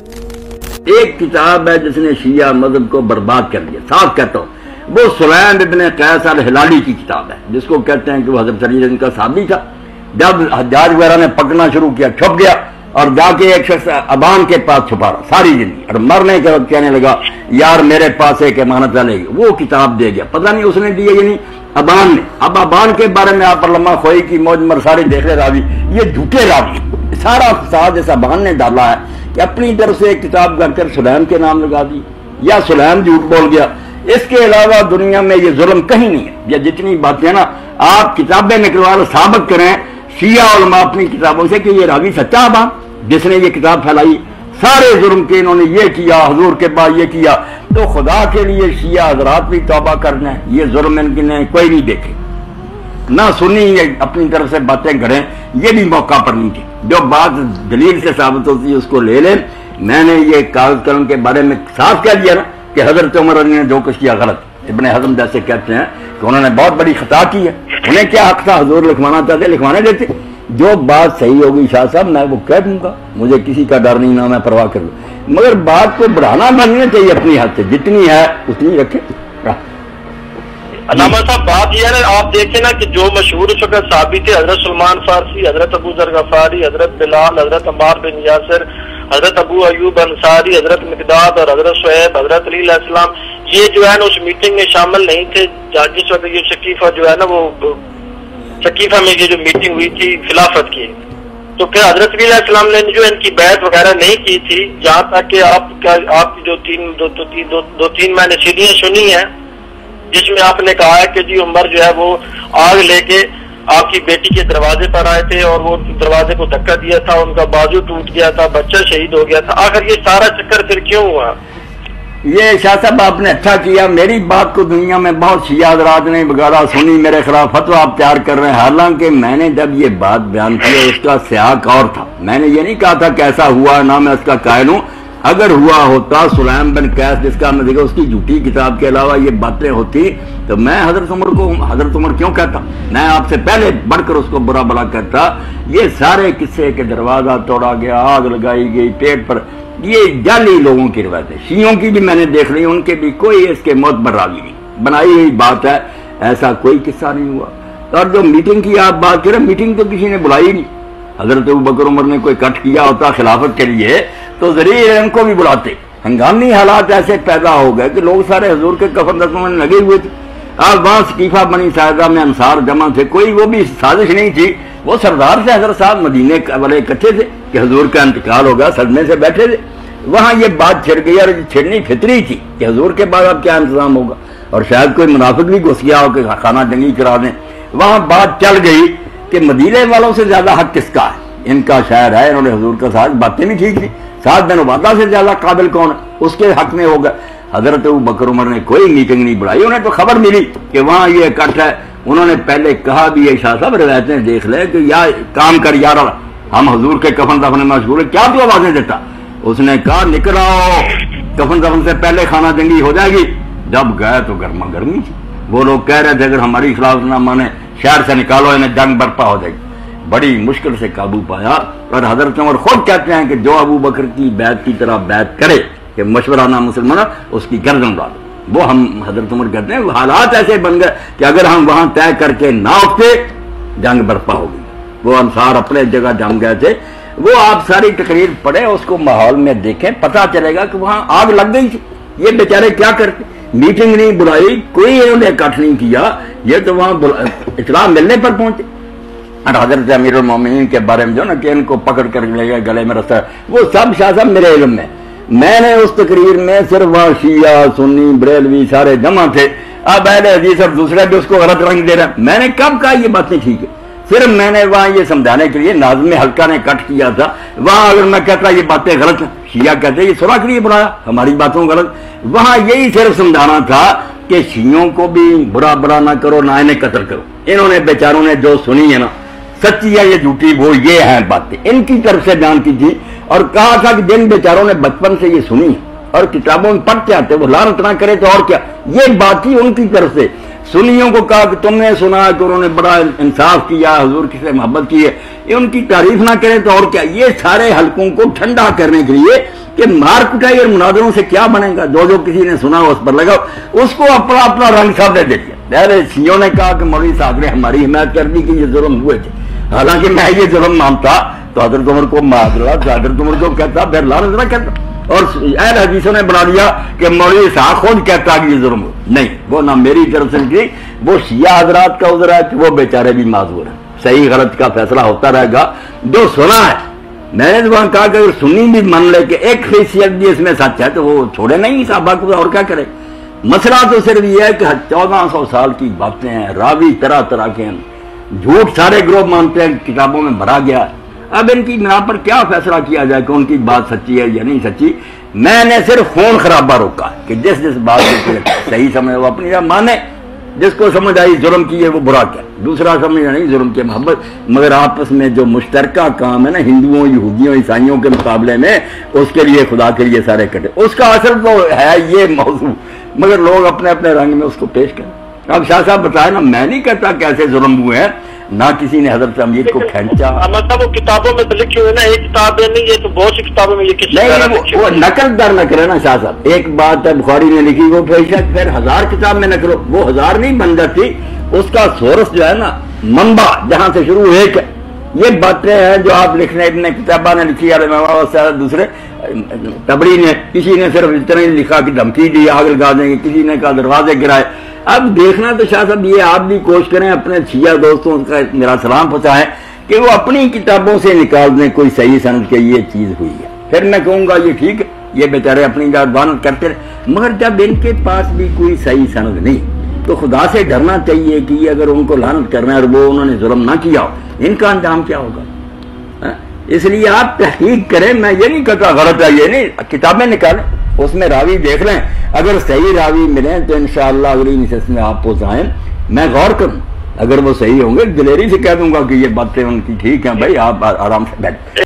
ایک کتاب ہے جس نے شیعہ مذہب کو برباد کر دیا، صاف کہتا ہوں، وہ سلیم ابن قیس الہلالی کی کتاب ہے، جس کو کہتے ہیں کہ وہ حضرت علی رضی کا صحابی تھا۔ جب حجاج وغیرہ نے پکڑنا شروع کیا، چھپ گیا اور جا کے ایک شخص ابان کے پاس چھپا رہا ساری زندگی، اور مرنے کے وقت کہنے لگا یار میرے پاس ایک امانت لے گی، وہ کتاب دے گیا، پتہ نہیں اس نے دی ہے یا نہیں، ابان نے۔ اب ابان کے بارے میں آپ علامہ خوئی کی موج مرساری دیکھ لے راوی، یہ جھوٹے راوی، سارا فساد اس ابان نے ڈالا ہے کہ اپنی طرف سے ایک کتاب کر کر سلیم کے نام لگا دی، یا سلیم جھوٹ بول گیا۔ اس کے علاوہ دنیا میں یہ ظلم کہیں نہیں ہے۔ یہ جتنی باتیں نا آپ کتابیں نکلوا کر ثابت کریں شیعہ علماء اپنی کتابوں سے کہ یہ راوی سچا ابان جس نے یہ کتاب پھیلائی، سارے جرم کے انہوں نے یہ کیا، حضور کے بعد یہ کیا، تو خدا کے لیے شیعہ حضرات بھی توبہ کرنا ہے، یہ ظلم ان نے کوئی نہیں دیکھے، نہ سنی، یہ اپنی طرف سے باتیں کریں، یہ بھی موقع پر نہیں تھی۔ جو بات دلیل سے ثابت ہوتی ہے اس کو لے لیں۔ میں نے یہ کاغذ قلم کے بارے میں صاف کہہ دیا نا کہ حضرت عمر علی نے جو کچھ کیا غلط، ابن حزم جیسے کہتے ہیں کہ انہوں نے بہت بڑی خطا کی ہے، انہیں کیا حق تھا، حضور لکھوانا چاہتے لکھوانے دیتے۔ جو بات صحیح ہوگی شاہ صاحب میں وہ کہہ دوں گا، مجھے کسی کا ڈر نہیں، نہ میں پرواہ کروں، مگر بات کو بڑھانا بننا چاہیے اپنی حد سے، جتنی ہے اتنی رکھے۔ علامہ صاحب بات یہ ہے نا، آپ دیکھیں نا کہ جو مشہور اس وقت صحابی تھے، حضرت سلمان فارسی، حضرت ابو ذر غفاری، حضرت بلال، حضرت عمار بن یاسر، حضرت ابو ایوب انصاری، حضرت مقداد اور حضرت شعیب، حضرت علی علیہ السلام، یہ جو ہے نا اس میٹنگ میں شامل نہیں تھے جس وقت یہ شکیفہ جو ہے نا وہ شکیفہ میں یہ جو میٹنگ ہوئی تھی خلافت کی، تو پھر حضرت علی علیہ السلام نے جو ان کی بیعت وغیرہ نہیں کی تھی، جہاں تک کہ آپ کی جو تین میں نے سیڑھیاں سنی ہیں جس میں آپ نے کہا ہے کہ جی عمر جو ہے وہ آگ لے کے آپ کی بیٹی کے دروازے پر آئے تھے اور وہ دروازے کو دھکا دیا تھا، ان کا بازو ٹوٹ گیا تھا، بچہ شہید ہو گیا تھا، آخر یہ سارا چکر پھر کیوں ہوا؟ یہ شاہ صاحب آپ نے اچھا کیا، میری بات کو دنیا میں بہت شیعہ حضرات نے بگاڑا، سنی، میرے خلاف فتویٰ آپ تیار کر رہے ہیں، حالانکہ میں نے جب یہ بات بیان کی اس کا سیاق اور تھا، میں نے یہ نہیں کہا تھا کیسا ہوا، نہ میں اس کا قائل ہوں۔ اگر ہوا ہوتا سلیم بن قیس جس کا میں دیکھا اس کی جھوٹی کتاب کے علاوہ یہ باتیں ہوتی تو میں حضرت عمر کیوں کہتا، میں آپ سے پہلے بڑھ کر اس کو برا بلا کہتا۔ یہ سارے قصے کے دروازہ توڑا گیا، آگ لگائی گئی پیٹ پر، یہ جعلی لوگوں کی روایتیں، شیعوں کی بھی میں نے دیکھ لی، ان کے بھی کوئی اس کے معتبر راوی نہیں، بنائی ہوئی بات ہے، ایسا کوئی قصہ نہیں ہوا۔ اور جو میٹنگ کی آپ بات کریں، میٹنگ تو کسی نے بلائی نہیں، حضرت ابوبکر عمر نے کوئی کٹ کیا ہوتا خلافت کے لیے تو ضرور ان کو بھی بلاتے۔ ہنگامی حالات ایسے پیدا ہو گئے کہ لوگ سارے حضور کے کفن دفن میں لگے ہوئے تھے، اب وہاں سقیفہ بنی ساعدہ میں انصار جمع تھے، کوئی وہ بھی سازش نہیں تھی، وہ سردار سے حضرت صاحب مدینے والے اکٹھے تھے کہ حضور کا انتقال ہوگا، صدمے سے بیٹھے تھے، وہاں یہ بات چھڑ گئی اور چھڑنی فطری تھی کہ حضور کے بعد اب کیا انتظام ہوگا، اور شاید کوئی منافق بھی گھس گیا ہو کہ خانہ جنگی کرا دیں۔ وہاں بات چل گئی کہ مدینے والوں سے زیادہ حق کس کا ہے، ان کا شاعر ہے، انہوں نے حضور کا ساتھ باتیں بھی ٹھیک تھی، ساتھ بن عبادہ سے زیادہ قابل کون ہے، اس کے حق میں ہوگا۔ حضرت ابوبکر عمر نے کوئی میٹنگ نہیں بڑھائی، انہیں تو خبر ملی کہ وہاں یہ اکٹھ ہے، انہوں نے پہلے کہا بھی ہے شاہ صاحب روایتیں دیکھ لے کہ یا کام کر یار ہم حضور کے کفن دفن میں مشغول ہیں، کیا تو آوازیں دیتا، اس نے کہا نکل آؤ کفن دفن سے پہلے خانہ جنگی ہو جائے گی۔ جب گئے تو گرما گرمی تھی، وہ لوگ کہہ رہے تھے اگر ہماری خلافت نہ مانے شہر سے نکالو، انہیں جنگ برپا ہو جائے گی، بڑی مشکل سے قابو پایا۔ اور حضرت عمر خود کہتے ہیں کہ جو ابو بکر کی بیعت کی طرح بیعت کرے کہ مشورہ نہ مسلمان اس کی گردن اڑا دو، وہ ہم حضرت عمر کہتے ہیں حالات ایسے بن گئے کہ اگر ہم وہاں طے کر کے نہ اٹھتے جنگ برپا ہو گئی۔ وہ انصار اپنے جگہ جم گئے تھے، وہ آپ ساری تقریر پڑھیں، اس کو ماحول میں دیکھیں، پتہ چلے گا کہ وہاں آگ لگ گئی تھی، یہ بیچارے کیا کرتے، میٹنگ نہیں بلائی، کوئی انہوں نے اکٹھ نہیں کیا، یہ تو وہاں اطلاع ملنے پر پہنچے۔ اور حضرت امیر المومنین کے بارے میں جو نا کہ ان کو پکڑ کر لے گئے گلے میں رسا، وہ سب شاہ صاحب میرے علم میں نے اس تقریر میں صرف وہاں شیعہ سنی بریلوی سارے جمع تھے، اب اہل حدیث اور دوسرے بھی اس کو غلط رنگ دے رہے ہیں، میں نے کب کہا یہ باتیں ٹھیک ہے، صرف میں نے وہاں یہ سمجھانے کے لیے ناظم حلقہ نے کٹ کیا تھا، وہاں اگر میں کہتا یہ باتیں غلط ہیں، شیعہ کہتے یہ صلح کے لیے بنایا ہماری باتوں غلط، وہاں یہی صرف سمجھانا تھا کہ شیعوں کو بھی برا نہ کرو، نہ انہیں قتل کرو، انہوں نے بیچاروں نے جو سنی ہے نا سچی ہے یہ جھوٹی وہ یہ ہیں باتیں ان کی طرف سے بیان کی تھی، اور کہا تھا کہ جن بیچاروں نے بچپن سے یہ سنی اور کتابوں میں پڑھتے آتے وہ لعنت نہ کرے تو اور کیا، یہ بات تھی ان کی طرف سے۔ سنیوں کو کہا کہ تم نے سنا کہ انہوں نے بڑا انصاف کیا، حضور کی سے محبت کی ہے، یہ ان کی تعریف نہ کرے تو اور کیا، یہ سارے حلقوں کو ٹھنڈا کرنے کے لیے کہ مار کٹائی اور مناظروں سے کیا بنے گا، جو کسی نے سنا اس پر لگا، اس کو اپنا رنگ سب نے دے دیا۔ شیعوں نے کہا کہ مولوی صاحب نے ہماری حمایت کر دی کہ یہ ظلم ہوئے تھے، حالانکہ میں یہ ظلم مانتا تو حضرت عمر کو معذرت، حضرت عمر کو کہتا پھر لعنت نہ کرتا، اور اہل حدیثوں نے بنا دیا کہ مولوی صاحب خود کہتا کہ یہ ظلم ہو، نہیں، وہ نہ میری طرف سے کی، وہ شیعہ حضرات کا عذر ہے کہ وہ بیچارے بھی معذور ہیں، صحیح غلط کا فیصلہ ہوتا رہے گا، جو سنا ہے۔ میں نے وہاں کہا کہ اگر سنی بھی مان لے کہ ایک حیثیت بھی اس میں سچ ہے تو وہ چھوڑے نہیں صحابہ کو، اور کیا کرے؟ مسئلہ تو صرف یہ ہے کہ 1400 سال کی باتیں ہیں، راوی طرح طرح کے ہیں، جھوٹ سارے گروہ مانتے ہیں، کتابوں میں بھرا گیا ہے۔ اب ان کی بنا پر کیا فیصلہ کیا جائے کہ ان کی بات سچی ہے یا نہیں سچی؟ میں نے صرف خون خرابہ روکا کہ جس بات کو صحیح سمجھے وہ اپنی راہ مانے، جس کو سمجھ آئی ظلم کی ہے وہ برا کیا، دوسرا سمجھا نہیں ظلم کی محبت، مگر آپس میں جو مشترکہ کام ہے نا ہندوؤں یہودیوں عیسائیوں کے مقابلے میں، اس کے لیے خدا کے لیے سارے کٹے، اس کا اصل تو ہے یہ موضوع، مگر لوگ اپنے اپنے رنگ میں اس کو پیش کریں۔ اب شاہ صاحب بتائے نا، میں نہیں کہتا کیسے ظلم ہوئے ہیں، نہ کسی نے حضرت امیر کو کھینچا، مطلب وہ کتابوں میں تو لکھے ہوئے نا، ایک کتاب نہیں، یہ تو بہت سی کتابوں میں یہ کسی نہیں، وہ نقل در نہ کرے نا شاہ صاحب، ایک بات ہے بخاری نے لکھی وہ پھر 1000 کتاب میں نقل، وہ 1000 نہیں بن جاتی، اس کا سورس جو ہے نا، منبع جہاں سے شروع ایک ہے، یہ باتیں ہیں جو آپ لکھنے ابن کتابہ نے لکھی ہے، دوسرے تبری نے، کسی نے صرف اتنا ہی لکھا کہ دھمکی دی آگ لگا دیں گے، کسی نے کہا دروازے گرائے۔ اب دیکھنا تو شاہ صاحب یہ آپ بھی کوشش کریں، اپنے شیعہ دوستوں کا میرا سلام پہنچائیں کہ وہ اپنی کتابوں سے نکال دیں کوئی صحیح سند کہ یہ چیز ہوئی ہے، پھر میں کہوں گا یہ ٹھیک ہے، یہ بیچارے اپنی دانت کرتے رہے، مگر جب ان کے پاس بھی کوئی صحیح سند نہیں تو خدا سے ڈرنا چاہیے کہ یہ اگر ان کو لعنت کرنا ہے اور وہ انہوں نے ظلم نہ کیا ہو، ان کا انجام کیا ہوگا؟ اس لیے آپ تحقیق کریں، میں یہ نہیں کہتا غلط ہے، یہ نہیں، کتابیں نکالیں، اس میں راوی دیکھ لیں، اگر صحیح راوی ملیں تو انشاءاللہ اگلی نشست میں آپ پہنچائیں، میں غور کروں، اگر وہ صحیح ہوں گے دلیری سے کہہ دوں گا کہ یہ باتیں ان کی ٹھیک ہیں، بھائی آپ آرام سے بیٹھ